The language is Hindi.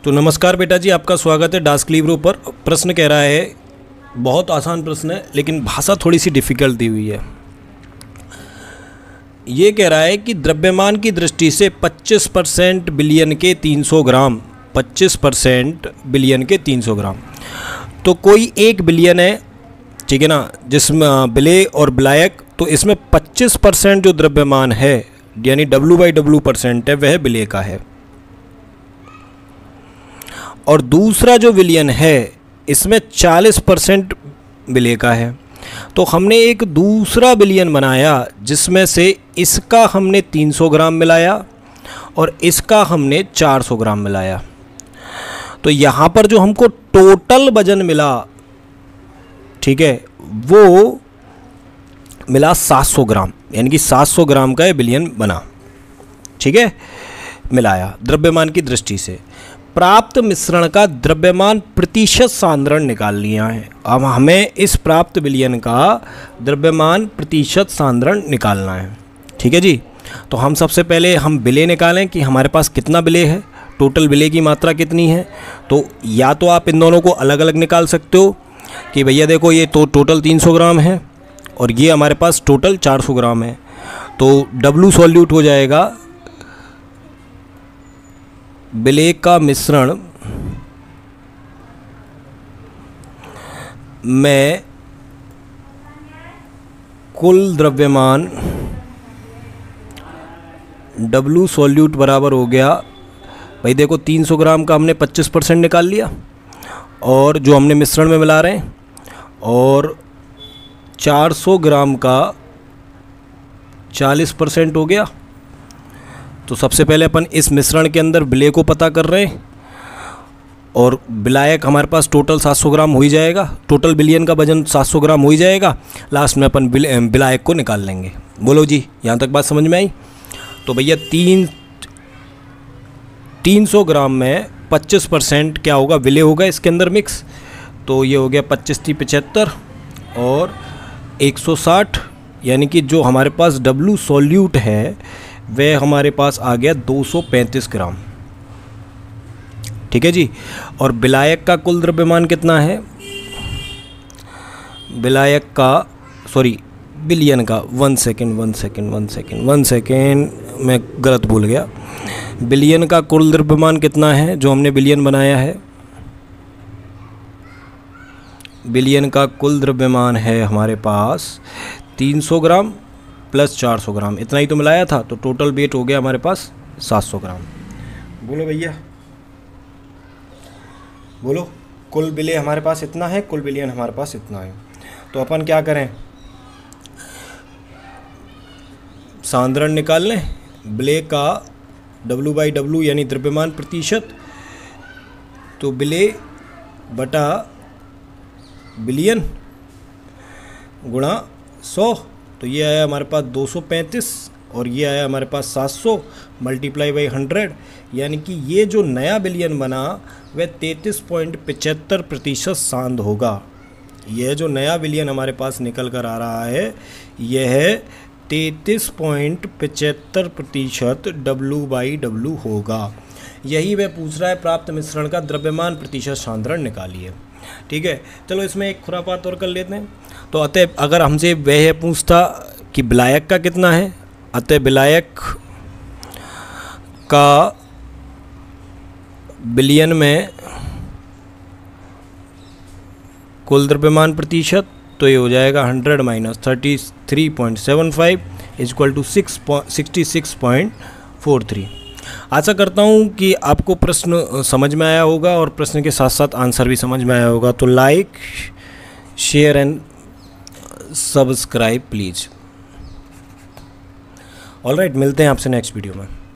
तो नमस्कार बेटा जी, आपका स्वागत है डास्क लिब्रो पर। प्रश्न कह रहा है, बहुत आसान प्रश्न है लेकिन भाषा थोड़ी सी डिफ़िकल्ट दी हुई है। ये कह रहा है कि द्रव्यमान की दृष्टि से 25% बिलियन के 300 ग्राम, 25% बिलियन के 300 ग्राम, तो कोई 1 बिलियन है, ठीक है ना, जिसमें विलेय और विलायक, तो इसमें 25% जो द्रव्यमान है यानी W/W% है वह विलेय का है, और दूसरा जो विलियन है इसमें 40% विलेय का है। तो हमने एक दूसरा विलियन बनाया जिसमें से इसका हमने 300 ग्राम मिलाया और इसका हमने 400 ग्राम मिलाया। तो यहाँ पर जो हमको टोटल वजन मिला, ठीक है, वो मिला 700 ग्राम, यानी कि 700 ग्राम का ये विलियन बना, ठीक है, मिलाया द्रव्यमान की दृष्टि से। प्राप्त मिश्रण का द्रव्यमान प्रतिशत सांद्रण निकाल लिया है। अब हमें इस प्राप्त विलयन का द्रव्यमान प्रतिशत सांद्रण निकालना है, ठीक है जी। तो हम सबसे पहले हम विलेय निकालें कि हमारे पास कितना विलेय है, टोटल विलेय की मात्रा कितनी है। तो या तो आप इन दोनों को अलग अलग निकाल सकते हो कि भैया देखो ये तो टोटल 300 ग्राम है और ये हमारे पास टोटल 400 ग्राम है, तो W सॉल्यूट हो जाएगा विलेय का मिश्रण में कुल द्रव्यमान W सॉल्यूट बराबर हो गया, भाई देखो 300 ग्राम का हमने 25% निकाल लिया और जो हमने मिश्रण में मिला रहे हैं, और 400 ग्राम का 40% हो गया। तो सबसे पहले अपन इस मिश्रण के अंदर विलेय को पता कर रहे हैं और विलायक हमारे पास टोटल 700 ग्राम हो ही जाएगा, टोटल विलियन का वजन 700 ग्राम हो ही जाएगा। लास्ट में अपन विलायक को निकाल लेंगे। बोलो जी, यहाँ तक बात समझ में आई? तो भैया 300 ग्राम में 25% क्या होगा, विलेय होगा इसके अंदर मिक्स, तो ये हो गया 25×3 = 75 और 160, यानी कि जो हमारे पास W सॉल्यूट है वह हमारे पास आ गया 235 ग्राम, ठीक है जी। और विलायक का कुल द्रव्यमान कितना है, विलायक का, सॉरी विलियन का, वन सेकेंड मैं गलत भूल गया। विलियन का कुल द्रव्यमान कितना है जो हमने विलियन बनाया है, विलियन का कुल द्रव्यमान है हमारे पास 300 ग्राम प्लस 400 ग्राम, इतना ही तो मिलाया था, तो टोटल वेट हो गया हमारे पास 700 ग्राम। बोलो भैया, बोलो, कुल विलेय हमारे पास इतना है, कुल विलियन हमारे पास इतना है। तो अपन क्या करें, सांद्रण निकाल लें, विलेय का W/W यानी द्रव्यमान प्रतिशत, तो विलेय बटा विलियन गुणा 100, तो ये आया हमारे पास 235 और ये आया हमारे पास 700 × 100, यानी कि ये जो नया विलियन बना वह 33.75% सांद होगा। यह जो नया विलियन हमारे पास निकल कर आ रहा है यह 33.75% W/W होगा। यही वह पूछ रहा है, प्राप्त मिश्रण का द्रव्यमान प्रतिशत सांद्रण निकालिए, ठीक है। चलो इसमें एक खुरापात और कर लेते हैं। तो अतः अगर हमसे वह पूछता कि विलायक का कितना है, अतः विलायक का विलियन में कुल द्रव्यमान प्रतिशत, तो ये हो जाएगा 100 - 33.75 = 66.43। आशा करता हूँ कि आपको प्रश्न समझ में आया होगा और प्रश्न के साथ साथ आंसर भी समझ में आया होगा। तो like, share and subscribe please. Alright, मिलते हैं आपसे नेक्स्ट वीडियो में।